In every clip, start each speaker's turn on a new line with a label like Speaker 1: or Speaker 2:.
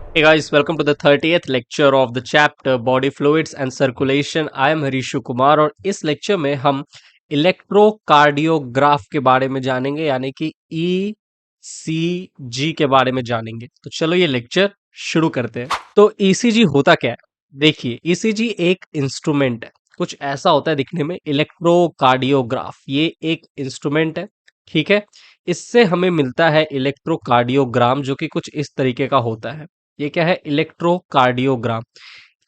Speaker 1: Hey guys, welcome to the 30th lecture of the chapter Body Fluids and Circulation. I am हरीशु Kumar और इस lecture में हम electrocardiograph के बारे में जानेंगे यानी कि ईसीजी के बारे में जानेंगे। तो चलो ये लेक्चर शुरू करते हैं। तो ईसीजी होता क्या है? देखिए, ईसीजी एक इंस्ट्रूमेंट है, कुछ ऐसा होता है दिखने में। इलेक्ट्रोकार्डियोग्राफ ये एक इंस्ट्रूमेंट है, ठीक है। इससे हमें मिलता है इलेक्ट्रोकार्डियोग्राम, जो कि कुछ इस तरीके का होता है। ये क्या है? इलेक्ट्रोकार्डियोग्राम।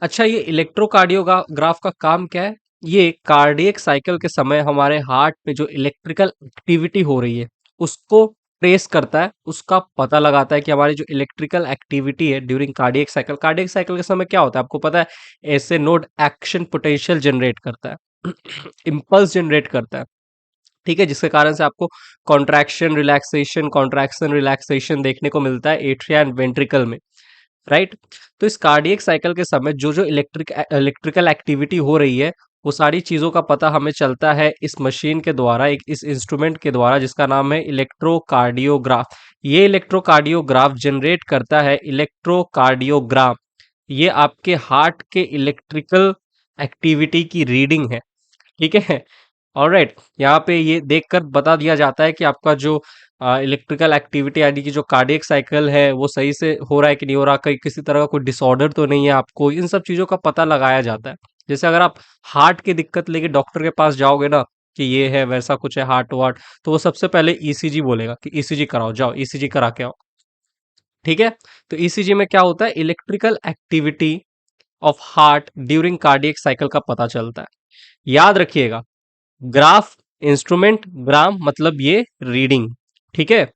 Speaker 1: अच्छा, ये इलेक्ट्रोकार्डियोग्राफ का काम क्या है? ये कार्डियक साइकिल के समय हमारे हार्ट में जो इलेक्ट्रिकल एक्टिविटी हो रही है उसको ट्रेस करता है, उसका पता लगाता है कि हमारी जो इलेक्ट्रिकल एक्टिविटी है ड्यूरिंग कार्डियक साइकिल के समय क्या होता है आपको पता है? ऐसे नोड एक्शन पोटेंशियल जनरेट करता है इम्पल्स जनरेट करता है, ठीक है, जिसके कारण से आपको कॉन्ट्रैक्शन रिलैक्सेशन देखने को मिलता है एट्रिया एंड वेंट्रिकल में, राइट। तो इस कार्डियक साइकिल के समय जो जो इलेक्ट्रिकल एक्टिविटी हो रही है वो सारी चीज़ों का पता हमें चलता है इस मशीन के द्वारा, एक इस इंस्ट्रूमेंट के द्वारा जिसका नाम है इलेक्ट्रोकार्डियोग्राफ। ये इलेक्ट्रोकार्डियोग्राफ जनरेट करता है इलेक्ट्रोकार्डियोग्राम। ये आपके हार्ट के इलेक्ट्रिकल एक्टिविटी की रीडिंग है, ठीक है। ऑलराइट, यहाँ पे ये देखकर बता दिया जाता है कि आपका जो इलेक्ट्रिकल एक्टिविटी यानी कि जो कार्डियक साइकिल है वो सही से हो रहा है कि नहीं हो रहा, कहीं किसी तरह का कोई डिसऑर्डर तो नहीं है, आपको इन सब चीज़ों का पता लगाया जाता है। जैसे अगर आप हार्ट की दिक्कत लेके डॉक्टर के पास जाओगे ना कि ये है वैसा कुछ है हार्ट वार्ट, तो वो सबसे पहले ईसीजी बोलेगा कि ईसीजी कराओ, जाओ ईसीजी करा के आओ, ठीक है। तो ईसीजी में क्या होता है? Electrical activity of heart during cardiac cycle का पता चलता है। याद रखिएगा, ग्राफ इंस्ट्रूमेंट, ग्राम मतलब ये रीडिंग, ठीक है।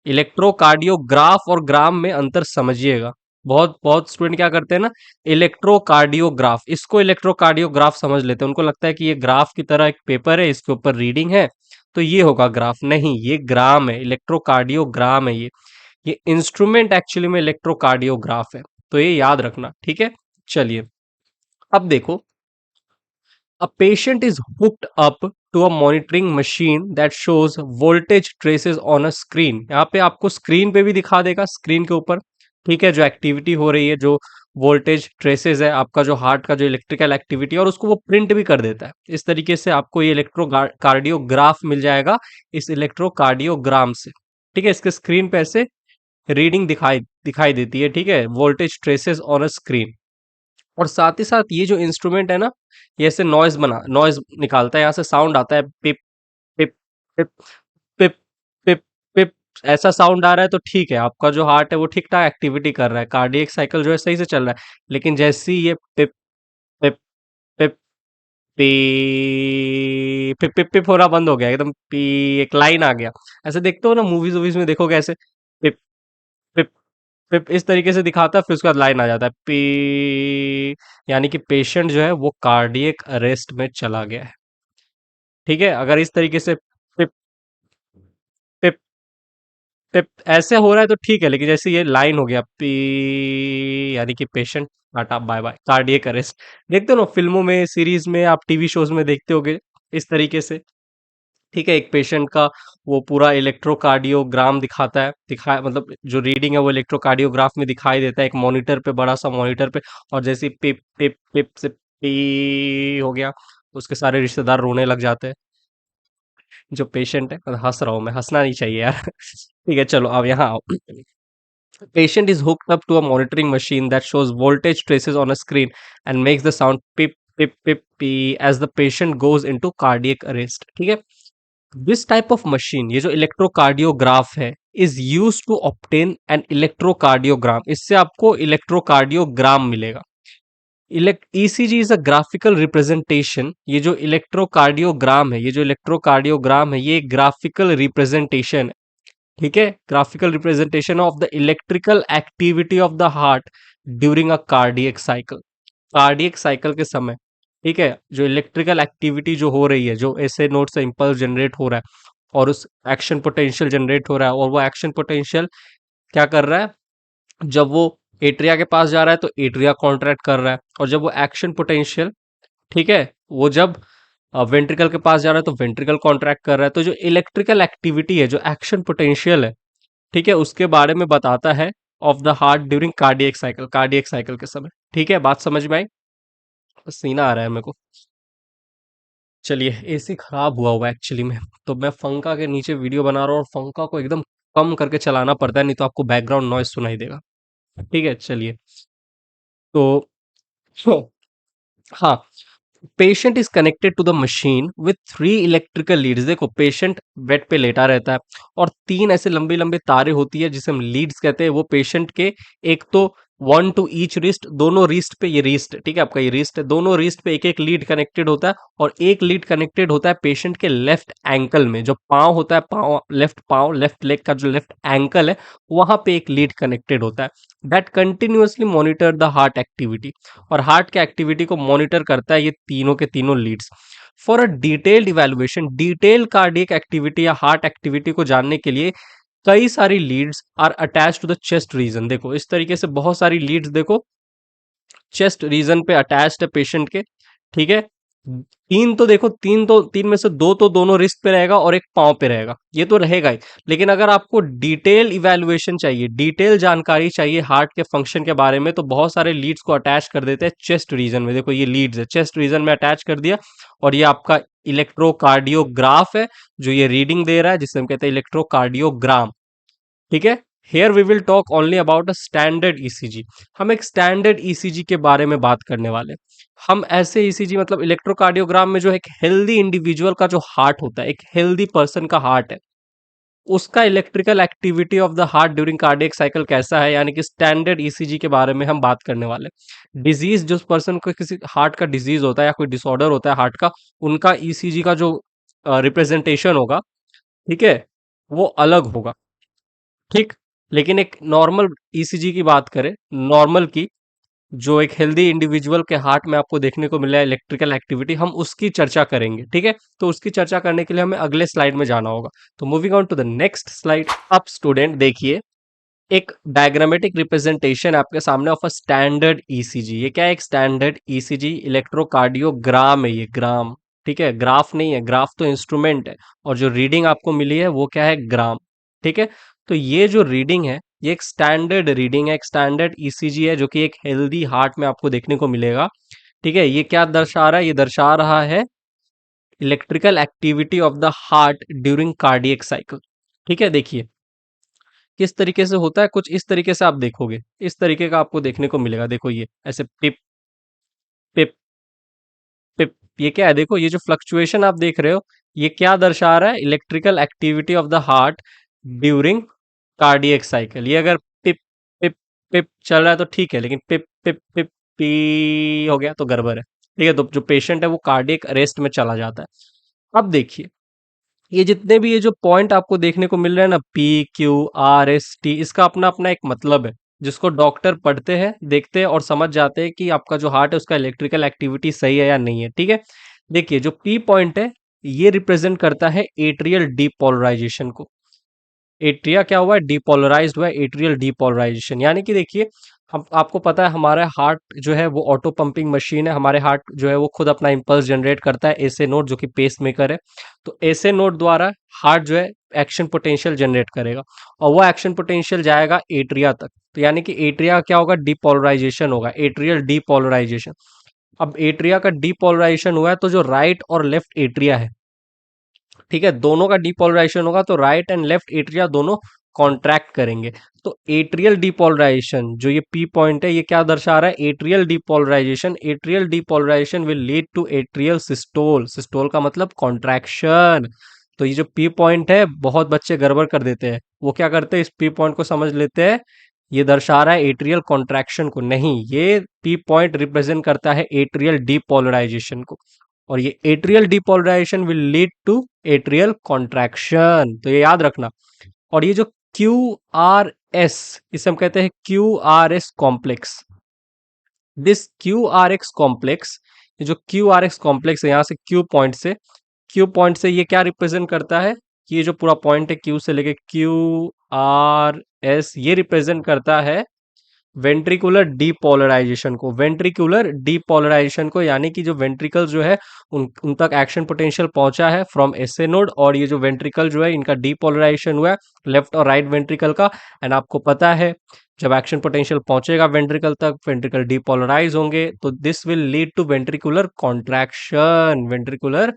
Speaker 1: इलेक्ट्रोकार्डियोग्राफ और ग्राम में अंतर समझिएगा। बहुत बहुत स्टूडेंट क्या करते हैं ना, इलेक्ट्रोकार्डियोग्राफ, इसको इलेक्ट्रोकार्डियोग्राफ समझ लेते हैं, उनको लगता है कि ये ग्राफ की तरह एक पेपर है, इसके ऊपर रीडिंग है तो ये होगा ग्राफ। नहीं, ये ग्राम है, इलेक्ट्रोकार्डियोग्राम है ये इंस्ट्रूमेंट एक्चुअली में इलेक्ट्रोकार्डियोग्राफ है। तो ये याद रखना, ठीक है। चलिए, अब देखो, a patient is hooked up to a monitoring machine that shows voltage traces on a screen। यहाँ पे आपको स्क्रीन पे भी दिखा देगा, स्क्रीन के ऊपर, ठीक है, जो एक्टिविटी हो रही है, जो वोल्टेज ट्रेसेस है, आपका जो हार्ट का जो इलेक्ट्रिकल एक्टिविटी है, और उसको वो प्रिंट भी कर देता है। इस तरीके से आपको ये इलेक्ट्रोकार्डियोग्राफ मिल जाएगा इस इलेक्ट्रोकार्डियोग्राम से, ठीक है। इसके स्क्रीन पे ऐसे रीडिंग दिखाई दिखाई देती है, ठीक है, voltage traces on a screen. और साथ ही साथ ये जो इंस्ट्रूमेंट है ना, ये ऐसे नॉइज निकालता है, यहाँ से साउंड आता है, पिप पिप पिप पिप पिप पिप। ऐसा साउंड आ रहा है तो ठीक है, आपका जो हार्ट है वो ठीक ठाक एक्टिविटी कर रहा है, कार्डियक साइकिल जो है सही से चल रहा है। लेकिन जैसे ही ये पिप पिप पिप पी पिप पिप पिप होना बंद हो गया एकदम, पी, एक लाइन आ गया, ऐसे देखते हो ना मूवीज वूवीज में, देखोगे ऐसे पिप पिप पिप इस तरीके से दिखाता है, फिर उसके बाद लाइन आ जाता है पी, यानी कि पेशेंट जो है वो कार्डियक अरेस्ट में चला गया है, ठीक है। अगर इस तरीके से पिप पिप पिप ऐसे हो रहा है तो ठीक है, लेकिन जैसे ये लाइन हो गया पी, यानी कि patient tata bye bye, cardiac arrest. देखते हो ना फिल्मों में, सीरीज में, आप टीवी शोज में देखते होगे इस तरीके से, ठीक है। एक पेशेंट का वो पूरा इलेक्ट्रोकार्डियोग्राम दिखाता है, दिखा मतलब जो रीडिंग है वो इलेक्ट्रोकार्डियोग्राफ में दिखाई देता है एक मॉनिटर पे, बड़ा सा मॉनिटर पे। और जैसे ही पिप पिप पिप से पी हो गया, उसके सारे रिश्तेदार रोने लग जाते हैं, जो पेशेंट है। हंस रहा हूँ मैं, हंसना नहीं चाहिए यार ठीक है, चलो अब यहाँ आओ। Patient is hooked up to a monitoring machine that shows voltage traces on a screen and makes the sound pip pip pip pee as the patient goes into cardiac arrest, ठीक है। दिस टाइप ऑफ मशीन, ये जो electrocardiograph है, is use to obtain an electrocardiogram, इससे आपको electrocardiogram मिलेगा। ECG is a graphical representation. ये जो इलेक्ट्रोकार्डियोग्राम है, ये ग्राफिकल रिप्रेजेंटेशन है, ठीक है। Graphical representation of the electrical activity of the heart during a cardiac cycle के समय, ठीक है। जो इलेक्ट्रिकल एक्टिविटी जो हो रही है, जो ऐसे नोड से इंपल्स जनरेट हो रहा है और उस एक्शन पोटेंशियल जनरेट हो रहा है, और वो एक्शन पोटेंशियल क्या कर रहा है? जब वो एट्रिया के पास जा रहा है तो एट्रिया कॉन्ट्रैक्ट कर रहा है, और जब वो एक्शन पोटेंशियल, ठीक है, वो जब वेंट्रिकल के पास जा रहा है तो वेंट्रिकल कॉन्ट्रैक्ट कर रहा है। तो जो इलेक्ट्रिकल एक्टिविटी है, जो एक्शन पोटेंशियल है, ठीक है, उसके बारे में बताता है of the heart during cardiac cycle के समय। ठीक है, बात समझ में आई? पसीना आ रहा है मेरे को। चलिए, एसी खराब हुआ एक्चुअली में, तो मैं पंखा के नीचे वीडियो बना रहा हूँ और पंखा को एकदम कम करके चलाना पड़ता है, नहीं तो आपको बैकग्राउंड नॉइज सुनाई देगा। ठीक है, चलिए। तो हाँ, patient is connected to the machine with three electrical leads. देखो, पेशेंट बेड पे लेटा रहता है और तीन ऐसे लंबी लंबी तारे होती है जिसे हम लीड्स कहते हैं, वो पेशेंट के, एक तो वन टू ईच रिस्ट, दोनों रिस्ट पे, ये रिस्ट, ठीक है, आपका ये रिस्ट है, दोनों रिस्ट पे एक एक लीड कनेक्टेड होता है, और एक लीड कनेक्टेड होता है पेशेंट के लेफ्ट एंकल में, जो पाँव होता है, पाँव लेफ्ट लेग का जो लेफ्ट एंकल है, वहां पे एक लीड कनेक्टेड होता है, that continuously monitor the heart activity. और हार्ट के एक्टिविटी को मॉनिटर करता है ये तीनों के तीनों leads. For a detailed evaluation, detail cardiac activity या हार्ट एक्टिविटी को जानने के लिए कई सारी leads are attach to the chest region. देखो, इस तरीके से बहुत सारी लीड्स, देखो, चेस्ट रीजन पे अटैच्ड है पेशेंट के। ठीक है, तीन तो देखो, तीन में से दो तो दोनों रिस्ट पे रहेगा और एक पाँव पे रहेगा, ये तो रहेगा ही। लेकिन अगर आपको डिटेल इवैल्यूएशन चाहिए, डिटेल जानकारी चाहिए हार्ट के फंक्शन के बारे में, तो बहुत सारे लीड्स को अटैच कर देते हैं चेस्ट रीजन में। देखो, ये लीड्स है, चेस्ट रीजन में अटैच कर दिया, और ये आपका इलेक्ट्रोकार्डियोग्राफ है जो ये रीडिंग दे रहा है, जिसे हम कहते हैं इलेक्ट्रोकार्डियोग्राम। ठीक है, here we will talk only about a standard ECG. हम एक स्टैंडर्ड ईसीजी के बारे में बात करने वाले हैं। हम ऐसे ईसीजी, मतलब इलेक्ट्रोकार्डियोग्राम में जो एक हेल्दी इंडिविजुअल का जो हार्ट होता है, एक हेल्दी पर्सन का हार्ट है, उसका electrical activity of the heart during cardiac cycle कैसा है, यानी कि स्टैंडर्ड ईसीजी के बारे में हम बात करने वाले। डिजीज, जो पर्सन को किसी हार्ट का डिजीज होता है या कोई डिसऑर्डर होता है हार्ट का, उनका ईसीजी का जो रिप्रेजेंटेशन होगा, ठीक है, वो अलग होगा। ठीक, लेकिन एक नॉर्मल ईसीजी की बात करें, नॉर्मल की, जो एक हेल्दी इंडिविजुअल के हार्ट में आपको देखने को मिला है इलेक्ट्रिकल एक्टिविटी, हम उसकी चर्चा करेंगे। ठीक है, तो उसकी चर्चा करने के लिए हमें अगले स्लाइड में जाना होगा। तो moving on to the next slide. अब स्टूडेंट देखिए, एक डायग्रामेटिक रिप्रेजेंटेशन आपके सामने ऑफ अ स्टैंडर्ड ईसीजी। ये क्या है? एक स्टैंडर्ड ईसीजी इलेक्ट्रोकार्डियोग्राम है, ये ग्राम। ठीक है, ग्राफ नहीं है, ग्राफ तो इंस्ट्रूमेंट है, और जो रीडिंग आपको मिली है वो क्या है? ग्राम। ठीक है, तो ये जो रीडिंग है, ये एक स्टैंडर्ड रीडिंग है, एक स्टैंडर्ड ईसीजी है, जो कि एक हेल्दी हार्ट में आपको देखने को मिलेगा। ठीक है, ये क्या दर्शा रहा है? ये दर्शा रहा है electrical activity of the heart during cardiac cycle. ठीक है, देखिए किस तरीके से होता है, कुछ इस तरीके से आप देखोगे, इस तरीके का आपको देखने को मिलेगा। देखो, ये ऐसे पिप पिप पिप, ये क्या है? देखो, ये जो फ्लक्चुएशन आप देख रहे हो, ये क्या दर्शा रहा है? Electrical activity of the heart during cardiac cycle. ये अगर पिप पिप पिप चल रहा है तो ठीक है, लेकिन पिप पिप पिप पी हो गया तो गड़बड़ है। ठीक है, तो जो पेशेंट है वो कार्डियक अरेस्ट में चला जाता है। अब देखिए, ये जितने भी ये जो पॉइंट आपको देखने को मिल रहे हैं ना, PQRST, इसका अपना अपना एक मतलब है, जिसको डॉक्टर पढ़ते हैं, देखते हैं और समझ जाते हैं कि आपका जो हार्ट है उसका इलेक्ट्रिकल एक्टिविटी सही है या नहीं है। ठीक है, देखिए जो P पॉइंट है, ये रिप्रेजेंट करता है एट्रियल डीपोलराइजेशन को। एट्रिया क्या हुआ है? डिपोलराइज्ड हुआ है, एट्रियल डिपोलराइजेशन। यानी कि देखिए, हम, आपको पता है हमारा हार्ट जो है वो ऑटो पंपिंग मशीन है, हमारे हार्ट जो है वो खुद अपना इंपल्स जनरेट करता है, एसए नोड, जो कि पेस मेकर है। तो एसए नोड द्वारा हार्ट जो है एक्शन पोटेंशियल जनरेट करेगा, और वो एक्शन पोटेंशियल जाएगा एट्रिया तक। तो यानी कि एट्रिया क्या होगा? डिपोलराइजेशन होगा, एट्रियल डिपोलराइजेशन। अब एट्रिया का डिपोलराइजेशन हुआ है, तो जो राइट और लेफ्ट एट्रिया है, ठीक है, दोनों का डिपोलराइजेशन होगा, तो राइट एंड लेफ्ट एट्रिया दोनों कॉन्ट्रैक्ट करेंगे। तो एट्रियल डिपोलराइजेशन, जो ये पी पॉइंट है, ये क्या दर्शा रहा है? Atrial depolarization. Atrial depolarization will lead to atrial systole. Systole का मतलब कॉन्ट्रैक्शन। तो ये जो पी पॉइंट है, बहुत बच्चे गड़बड़ कर देते हैं, वो क्या करते हैं, इस पी पॉइंट को समझ लेते हैं ये दर्शा रहा है एट्रियल कॉन्ट्रैक्शन को। नहीं, ये पी पॉइंट रिप्रेजेंट करता है एट्रियल डिपोलराइजेशन को, और ये atrial depolarization will lead to atrial contraction, तो ये याद रखना। और ये जो QRS, इसे हम कहते हैं QRS complex. This QRX complex, ये जो QRX कॉम्प्लेक्स है, यहाँ से Q पॉइंट से ये क्या रिप्रेजेंट करता है? कि ये जो पूरा पॉइंट है Q से लेके QRS, ये रिप्रेजेंट करता है वेंट्रिकुलर डीपोलराइजेशन को। वेंट्रिकुलर डीपोलराइजेशन को, यानी कि जो वेंट्रिकल जो है उन तक एक्शन पोटेंशियल पहुंचा है फ्रॉम एसए नोड, और ये जो वेंट्रिकल जो है इनका डीपोलराइजेशन हुआ है लेफ्ट और राइट वेंट्रिकल का। एंड आपको पता है जब एक्शन पोटेंशियल पहुंचेगा वेंट्रिकल तक, वेंट्रिकल डीपोलराइज होंगे, तो this will lead to ventricular contraction. Ventricular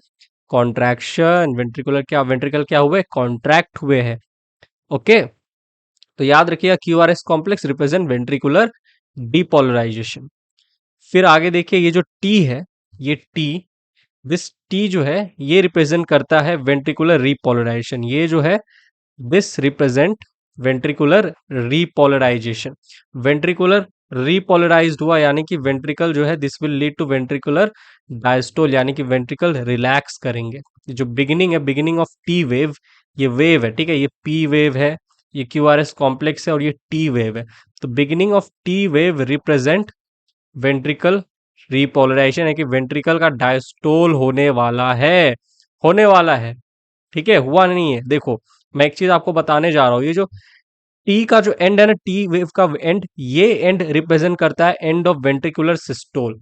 Speaker 1: contraction, ventricle क्या हुए, कॉन्ट्रैक्ट हुए हैं। ओके, तो याद रखिएगा QRS complex represent ventricular depolarization. फिर आगे देखिए, ये जो टी है, ये टी, दिस टी जो है ये रिप्रेजेंट करता है वेंट्रिकुलर रीपोलराइजेशन। ये जो है this represent ventricular repolarisation. Ventricular repolarised हुआ यानी कि वेंट्रिकल जो है this will lead to ventricular diastole, यानी कि वेंट्रिकल रिलैक्स करेंगे। जो बिगिनिंग है, बिगिनिंग ऑफ टी वेव, ये वेव है, ठीक है, ये पी वेव है, ये क्यू आर एस कॉम्प्लेक्स है, और ये टी वेव है। तो beginning of T wave represent ventricle repolarisation, है कि वेंट्रिकल का डायस्टोल होने वाला है, होने वाला है। ठीक है, हुआ नहीं है। देखो, मैं एक चीज आपको बताने जा रहा हूं, ये जो टी का जो एंड है ना, टी वेव का एंड, ये एंड रिप्रेजेंट करता है एंड ऑफ वेंट्रिकुलर सिस्टोल।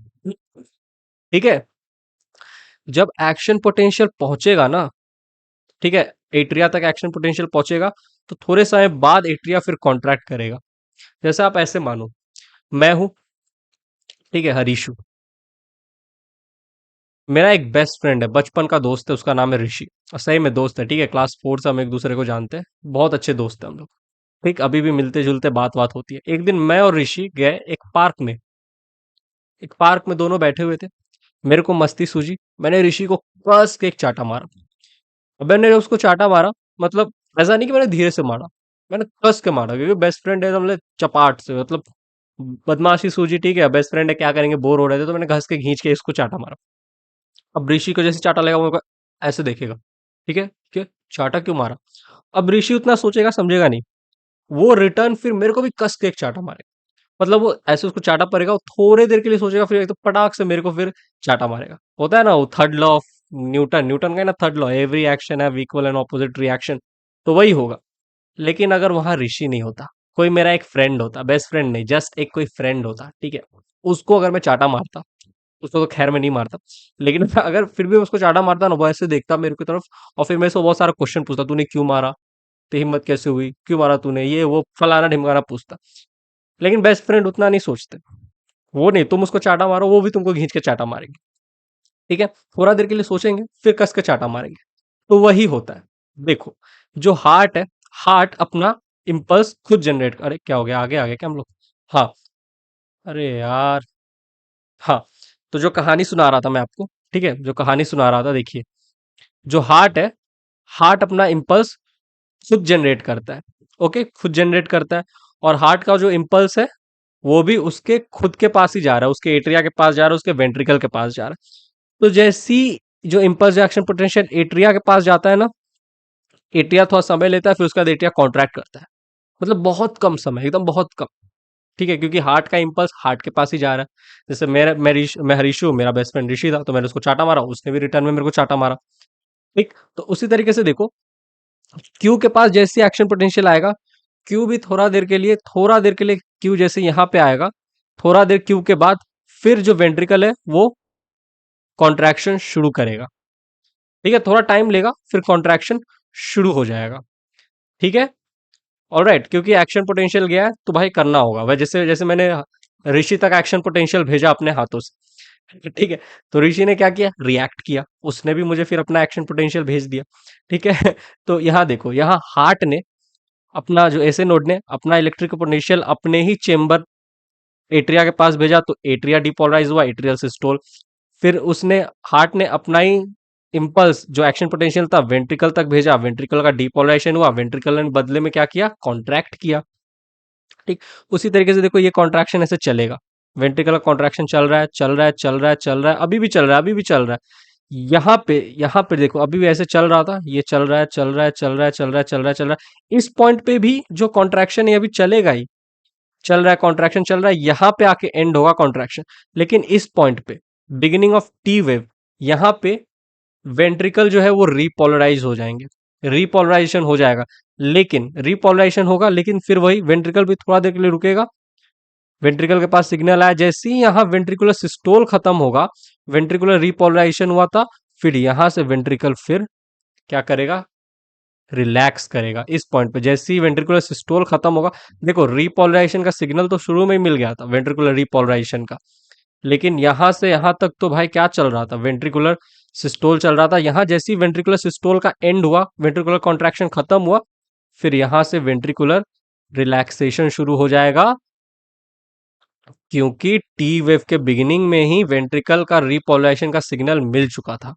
Speaker 1: ठीक है, जब एक्शन पोटेंशियल पहुंचेगा ना, ठीक है, एट्रिया तक एक्शन पोटेंशियल पहुंचेगा, तो थोड़े समय बाद एट्रिया फिर कॉन्ट्रैक्ट करेगा। जैसे आप ऐसे मानो, मैं हूं, ठीक है, हरीशु, मेरा एक बेस्ट फ्रेंड है, बचपन का दोस्त है, उसका नाम है ऋषि। और सही में दोस्त है, ठीक है, क्लास 4 से हम एक दूसरे को जानते हैं, बहुत अच्छे दोस्त हैं हम लोग। ठीक, अभी भी मिलते जुलते बात बात होती है। एक दिन मैं और ऋषि गए एक पार्क में, एक पार्क में दोनों बैठे हुए थे। मेरे को मस्ती सूझी, मैंने ऋषि को कस के एक चाटा मारा। अब मैंने उसको चाटा मारा, मतलब ऐसा नहीं कि मैंने धीरे से मारा, मैंने कस के मारा, क्योंकि बेस्ट फ्रेंड है तो हमने चपाट से, मतलब बदमाशी सूझी, ठीक है, बेस्ट फ्रेंड है, क्या करेंगे, बोर हो रहे थे, तो मैंने घस के खींच के इसको चाटा मारा। अब ऋषि को जैसे चाटा लगा, वो मेरे को ऐसे देखेगा, ठीक है, कि चाटा क्यों मारा। अब ऋषि उतना सोचेगा समझेगा नहीं, वो रिटर्न फिर मेरे को भी कस के एक चाटा मारेगा। मतलब वो ऐसे उसको चाटा पड़ेगा, वो थोड़े देर के लिए सोचेगा, फिर एकदम पटाख से मेरे को फिर चाटा मारेगा। होता है ना वो third law of Newton, Newton का है ना third law, every action have equal and opposite reaction, तो वही होगा। लेकिन अगर वहां ऋषि नहीं होता, कोई मेरा एक फ्रेंड होता, बेस्ट फ्रेंड नहीं, जस्ट एक कोई फ्रेंड होता, ठीक है, उसको अगर मैं चाटा मारता, उसको तो खैर मैं नहीं मारता, लेकिन अगर फिर भी मैं उसको चाटा मारता ना, वो ऐसे देखता मेरे की तरफ, और फिर मेरे से बहुत सारा क्वेश्चन पूछता, तूने क्यों मारा, तेरी हिम्मत कैसे हुई, क्यों मारा तूने, ये वो फलाना ढिमकाना पूछता। लेकिन बेस्ट फ्रेंड उतना नहीं सोचते, वो नहीं, तुम उसको चाटा मारो, वो भी तुमको खींच के चाटा मारेंगे। ठीक है, थोड़ा देर के लिए सोचेंगे, फिर कस के चाटा मारेंगे। तो वही होता है। देखो, जो हार्ट है, हार्ट अपना इम्पल्स खुद जनरेट, अरे क्या हो गया, आगे आगे क्या हम लोग। हाँ, अरे यार, हाँ, तो जो कहानी सुना रहा था मैं आपको, ठीक है, जो कहानी सुना रहा था, देखिए, जो हार्ट है, हार्ट अपना इम्पल्स खुद जनरेट करता है। ओके, खुद जनरेट करता है, और हार्ट का जो इम्पल्स है, वो भी उसके खुद के पास ही जा रहा है, उसके एट्रिया के पास जा रहा है, उसके वेंट्रिकल के पास जा रहा है। तो जैसी जो इम्पल्स एक्शन पोटेंशियल एट्रिया के पास जाता है ना, एट्रिया थोड़ा समय लेता है, फिर उसका एट्रिया कॉन्ट्रैक्ट करता है, मतलब बहुत कम समय, एकदम बहुत कम। ठीक है, क्योंकि हार्ट का इम्पल्स हार्ट के पास ही जा रहा है। जैसे मैं हरीशु, मेरा बेस्ट फ्रेंड ऋषि था, तो मैंने उसको चाटा मारा, उसने भी रिटर्न में मेरे को चाटा मारा। ठीक, तो उसी तरीके से देखो, क्यू के पास जैसे एक्शन पोटेंशियल आएगा, क्यू भी थोड़ा देर के लिए क्यू जैसे यहाँ पे आएगा, थोड़ा देर क्यू के बाद फिर जो वेंट्रिकल है वो कॉन्ट्रैक्शन शुरू करेगा। ठीक है, थोड़ा टाइम लेगा, फिर कॉन्ट्रैक्शन शुरू हो जाएगा। ठीक है, ऑलराइट, क्योंकि एक्शन पोटेंशियल गया है तो भाई करना होगा, वह जैसे जैसे मैंने ऋषि तक एक्शन पोटेंशियल भेजा अपने हाथों से, ठीक है, तो ऋषि ने क्या किया, रिएक्ट किया, उसने भी मुझे फिर अपना एक्शन पोटेंशियल भेज दिया। ठीक है, तो यहाँ देखो, यहाँ हार्ट ने अपना जो एसे नोड ने अपना इलेक्ट्रिक पोटेंशियल अपने ही चेंबर एट्रिया के पास भेजा, तो एट्रिया डिपोलराइज हुआ, एट्रियल सिस्टोल। फिर उसने, हार्ट ने अपना ही इम्पल्स जो एक्शन पोटेंशियल था वेंट्रिकल तक भेजा, वेंट्रिकल का डिपोलराइजेशन हुआ, वेंट्रिकल ने बदले में क्या किया, कॉन्ट्रैक्ट किया। ठीक, उसी तरीके से देखो, ये कॉन्ट्रैक्शन ऐसे चलेगा, वेंट्रिकल का कॉन्ट्रैक्शन चल रहा है, चल रहा है, चल रहा है, चल रहा है, अभी भी चल रहा है, अभी भी चल रहा है। यहाँ पे देखो, अभी भी ऐसे चल रहा था, ये चल रहा है, चल रहा है, चल रहा है, चल रहा है, चल रहा है, चल रहा है, इस पॉइंट पे भी जो कॉन्ट्रैक्शन है अभी चलेगा ही, चल रहा है, कॉन्ट्रैक्शन चल रहा है, यहाँ पे आके एंड होगा कॉन्ट्रैक्शन। लेकिन इस पॉइंट पे, बिगिनिंग ऑफ टी वेव, यहाँ पे वेंट्रिकल जो है वो रीपोलराइज हो जाएंगे, रीपोलराइजेशन हो जाएगा। लेकिन रीपोलराइजेशन होगा, लेकिन फिर वही वेंट्रिकल भी थोड़ा देर के लिए रुकेगा, वेंट्रिकल के पास सिग्नल आया, जैसे ही यहाँ वेंट्रिकुलर सिस्टोल खत्म होगा, वेंट्रिकुलर रीपोलराइजेशन हुआ था, फिर यहां से वेंट्रिकल फिर क्या करेगा, रिलैक्स करेगा इस पॉइंट पे। जैसे ही वेंट्रिकुलर सिस्टोल खत्म होगा, देखो रीपोलराइजेशन का सिग्नल तो शुरू में ही मिल गया था वेंट्रिकुलर रीपोलराइजेशन का, लेकिन यहां से यहां तक तो भाई क्या चल रहा था, वेंट्रिकुलर सिस्टोल चल रहा था। यहां जैसे ही वेंट्रिकुलर सिस्टोल का एंड हुआ, वेंट्रिकुलर कॉन्ट्रैक्शन खत्म हुआ, फिर यहां से वेंट्रिकुलर रिलैक्सेशन शुरू हो जाएगा, क्योंकि टी वेव के बिगिनिंग में ही वेंट्रिकल का रीपोलराइजेशन का सिग्नल मिल चुका था।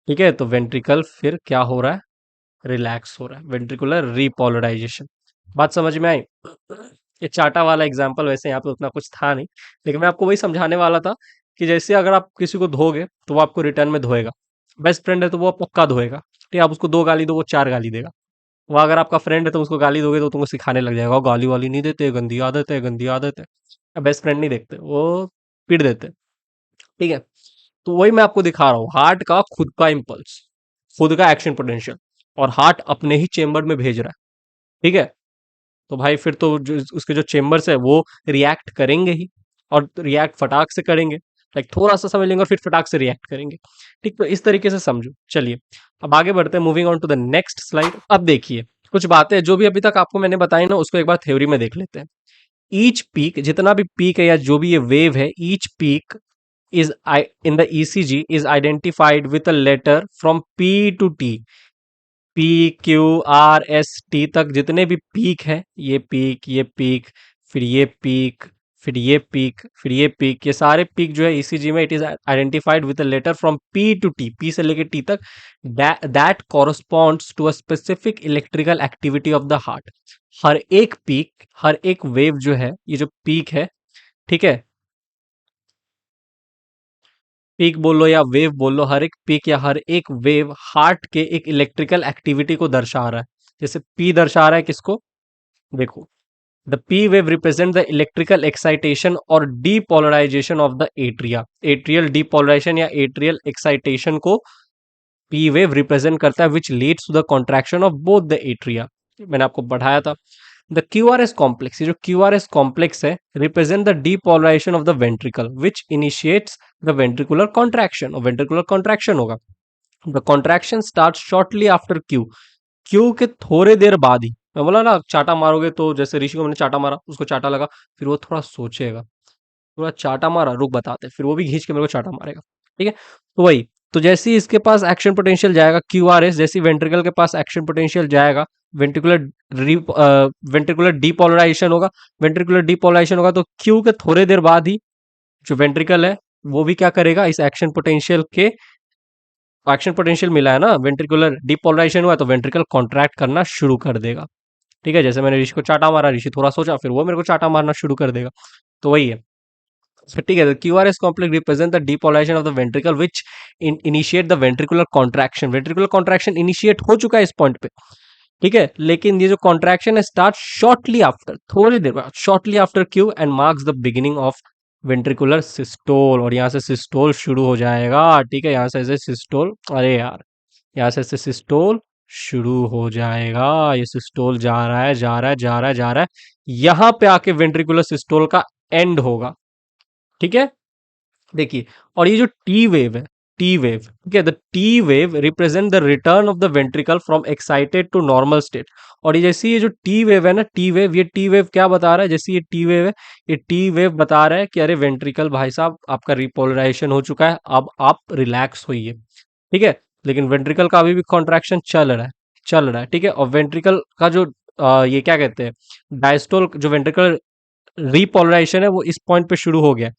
Speaker 1: ठीक है, तो वेंट्रिकल फिर क्या हो रहा है, रिलैक्स हो रहा है, वेंट्रिकुलर रीपोलराइजेशन। बात समझ में आई? ये चाटा वाला एग्जांपल वैसे यहाँ पे उतना कुछ था नहीं, लेकिन मैं आपको वही समझाने वाला था कि जैसे अगर आप किसी को धोगे तो वो आपको रिटर्न में धोएगा। बेस्ट फ्रेंड है तो वो पक्का धोएगा। ठीक है, आप उसको 2 गाली दो, वो 4 गाली देगा। वो अगर आपका फ्रेंड है तो उसको गाली दोगे तो तुमको सिखाने लग जाएगा, "वो गाली वाली नहीं देते, गंदी आदत है, गंदी आदत है।" बेस्ट फ्रेंड नहीं देखते, वो पीट देते। ठीक है, तो वही मैं आपको दिखा रहा हूँ, हार्ट का खुद का इम्पल्स, खुद का एक्शन पोटेंशियल, और हार्ट अपने ही चेम्बर में भेज रहा है। ठीक है, तो भाई फिर तो जो उसके जो चेम्बर्स है वो रिएक्ट करेंगे ही, और रिएक्ट फटाक से करेंगे। लाइक थोड़ा सा समझ लेंगे और फिर फटाक से रिएक्ट करेंगे। ठीक, तो इस तरीके से समझो। चलिए अब आगे बढ़ते हैं, moving on to the next slide. अब देखिए कुछ बातें जो भी अभी तक आपको मैंने बताई ना, उसको एक बार थ्योरी में देख लेते हैं। ईच पीक, जितना भी पीक है या जो भी ये वेव है, each peak is in the ECG is identified with a letter from P to T। P Q R S T तक जितने भी पीक है, ये पीक, ये पीक, फिर ये पीक, फिर ये पीक, फिर ये पीक, ये सारे पीक जो है ECG में it is identified with a letter from P to T, P से लेके T तक, that corresponds to a specific electrical activity of the heart. हर एक पीक, हर एक वेव जो है, ये जो पीक है, ठीक है, पीक बोल लो या वेव बोल लो, हर एक पीक या हर एक वेव हार्ट के एक इलेक्ट्रिकल एक्टिविटी को दर्शा रहा है। जैसे पी दर्शा रहा है किसको, देखो, the P wave represent the electrical excitation और depolarisation of the atria. Atrial depolarisation या एट्रियल एक्साइटेशन को पी वेव रिप्रेजेंट करता है, which leads to the contraction of both the atria. मैंने आपको बढ़ाया था। द क्यूआरएस कॉम्प्लेक्स, ये जो क्यूआरएस कॉम्प्लेक्स है, represent the depolarisation of the ventricle which initiates the ventricular contraction, और वेंट्रिकुलर कॉन्ट्रैक्शन होगा। The contraction start shortly after Q, Q के थोड़े देर बाद ही। मैं बोला ना चाटा मारोगे, तो जैसे ऋषि को मैंने चाटा मारा, उसको चाटा लगा, फिर वो थोड़ा सोचेगा, थोड़ा चाटा मारा, रुक बताते, फिर वो भी खींच के मेरे को चाटा मारेगा। ठीक है, तो वही, तो जैसे ही इसके पास एक्शन पोटेंशियल जाएगा क्यू आर एस, जैसे वेंट्रिकल के पास एक्शन पोटेंशियल जाएगा, वेंट्रिकुलर वेंट्रिकुलर डीपोलराइजेशन होगा। वेंट्रिकुलर डीपोलराइजेशन होगा तो क्यू के थोड़े देर बाद ही जो वेंट्रिकल है वो भी क्या करेगा, इस एक्शन पोटेंशियल के, एक्शन पोटेंशियल मिला है ना, वेंट्रिकुलर डीपोलराइजेशन हुआ तो वेंट्रिकल कॉन्ट्रैक्ट करना शुरू कर देगा। ठीक है, जैसे मैंने ऋषि को चाटा मारा, ऋषि थोड़ा सोचा, फिर वो मेरे को चाटा मारना शुरू कर देगा। तो वही है। So, ठीक है, QRS complex represent the depolarization of the ventricle which initiate the ventricular contraction। ventricular contraction initiate हो चुका है इस पॉइंट पे। ठीक है, लेकिन ये जो कॉन्ट्रैक्शन है स्टार्ट शॉर्टली आफ्टर, थोड़ी देर बाद, shortly after Q, and marks the beginning of ventricular systole, और यहाँ से सिस्टोल शुरू हो जाएगा। ठीक है, यहाँ से ऐसे सिस्टोल, अरे यार, यहाँ से ऐसे सिस्टोल शुरू हो जाएगा। ये सिस्टोल जा रहा है, जा रहा है, जा रहा है, जा रहा है, यहाँ पे आके वेंट्रिकुलर सिस्टोल का एंड होगा। ठीक है, देखिए, और ये जो टी वेव है, टी वेव, ठीक है, the T wave represent the return of the ventricle from excited to normal state. और ये जैसी ये जो टी वेव है ना, टी वेव, ये टी वेव क्या बता रहा है, जैसे ये टी वेव है, ये टी वेव बता रहा है कि अरे वेंट्रिकल भाई साहब आपका रिपोलराइजेशन हो चुका है, अब आप रिलैक्स होइए। ठीक है, लेकिन वेंट्रिकल का अभी भी कॉन्ट्रैक्शन चल रहा है, चल रहा है। ठीक है, और वेंट्रिकल का जो ये क्या कहते हैं, डायस्टोल, जो वेंट्रिकल रिपोलराइजेशन है वो इस पॉइंट पे शुरू हो गया।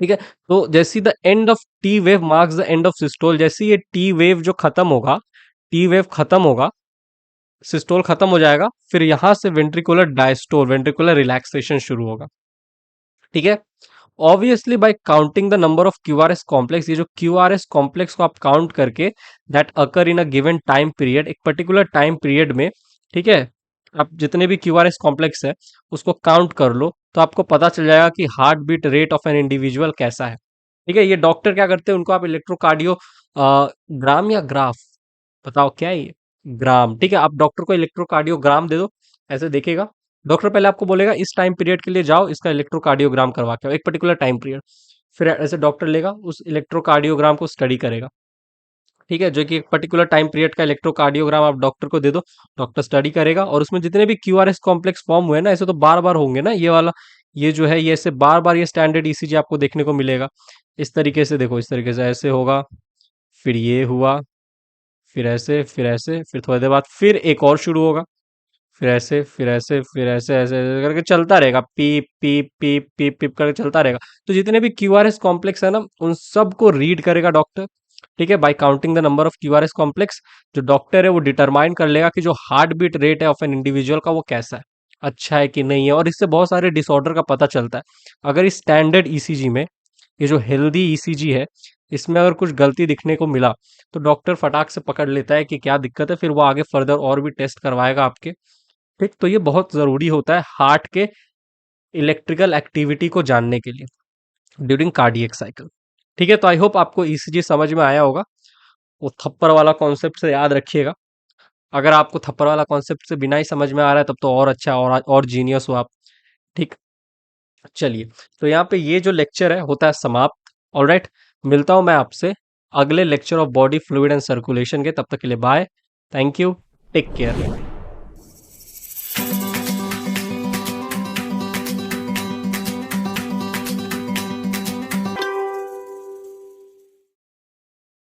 Speaker 1: ठीक है, तो जैसी the end of T wave marks the end of systole, जैसे ये टी वेव जो खत्म होगा, टी वेव खत्म होगा, सिस्टोल खत्म हो जाएगा, फिर यहां से वेंट्रिकुलर डायस्टोल, वेंट्रिकुलर रिलैक्सेशन शुरू होगा। ठीक है, obviously bye counting the number of QRS complex, ये जो क्यूआरएस कॉम्प्लेक्स को आप काउंट करके, that occur in a given time period, एक पर्टिकुलर टाइम पीरियड में, ठीक है, आप जितने भी क्यूआरएस कॉम्प्लेक्स है उसको काउंट कर लो, तो आपको पता चल जाएगा कि heart beat rate of an individual कैसा है। ठीक है, ये डॉक्टर क्या करते हैं, उनको आप इलेक्ट्रोकार्डियो ग्राम या ग्राफ, बताओ क्या है ये, ग्राम। ठीक है, आप डॉक्टर को इलेक्ट्रोकार्डियोग्राम दे दो, ऐसे देखेगा, डॉक्टर पहले आपको बोलेगा इस टाइम पीरियड के लिए जाओ, इसका इलेक्ट्रोकार्डियोग्राम करवा के आओ, एक पर्टिकुलर टाइम पीरियड, फिर ऐसे डॉक्टर लेगा उस इलेक्ट्रोकार्डियोग्राम को स्टडी करेगा। ठीक है, जो कि एक पर्टिकुलर टाइम पीरियड का इलेक्ट्रोकार्डियोग्राम आप डॉक्टर को दे दो, डॉक्टर स्टडी करेगा और उसमें जितने भी क्यूआरएस कॉम्प्लेक्स फॉर्म हुए ना, ऐसे तो बार बार होंगे ना, ये वाला ये जो है ये ऐसे बार बार ये स्टैंडर्ड ईसीजी आपको देखने को मिलेगा। इस तरीके से देखो, इस तरीके से ऐसे होगा, फिर ये हुआ, फिर ऐसे, फिर ऐसे, फिर थोड़ी देर बाद फिर एक और शुरू होगा, फिर ऐसे, फिर ऐसे, फिर ऐसे, ऐसे ऐसे करके चलता रहेगा, पीप पीप पीप पीप पीप करके चलता रहेगा। तो जितने भी क्यूआरएस कॉम्प्लेक्स है ना, उन सबको रीड करेगा डॉक्टर। ठीक है, bye counting the number of QRS complex, जो डॉक्टर है वो डिटरमाइन कर लेगा कि जो हार्ट बीट रेट है ऑफ एन इंडिविजुअल का वो कैसा है, अच्छा है कि नहीं है, और इससे बहुत सारे डिसऑर्डर का पता चलता है। अगर इस स्टैंडर्ड ईसीजी में, ये जो हेल्दी ईसीजी है, इसमें अगर कुछ गलती दिखने को मिला, तो डॉक्टर फटाक से पकड़ लेता है कि क्या दिक्कत है, फिर वो आगे फर्दर और भी टेस्ट करवाएगा आपके। ठीक, तो ये बहुत ज़रूरी होता है हार्ट के इलेक्ट्रिकल एक्टिविटी को जानने के लिए ड्यूरिंग कार्डियक साइकिल। ठीक है, तो आई होप आपको ईसीजी समझ में आया होगा। वो थप्पड़ वाला कॉन्सेप्ट से याद रखिएगा। अगर आपको थप्पड़ वाला कॉन्सेप्ट से बिना ही समझ में आ रहा है, तब तो और अच्छा, और जीनियस हो आप। ठीक, चलिए, तो यहाँ पे ये जो लेक्चर है होता है समाप्त। ऑलराइट, मिलता हूँ मैं आपसे अगले lecture of body fluid and circulation के। तब तक के लिए bye, thank you, take care.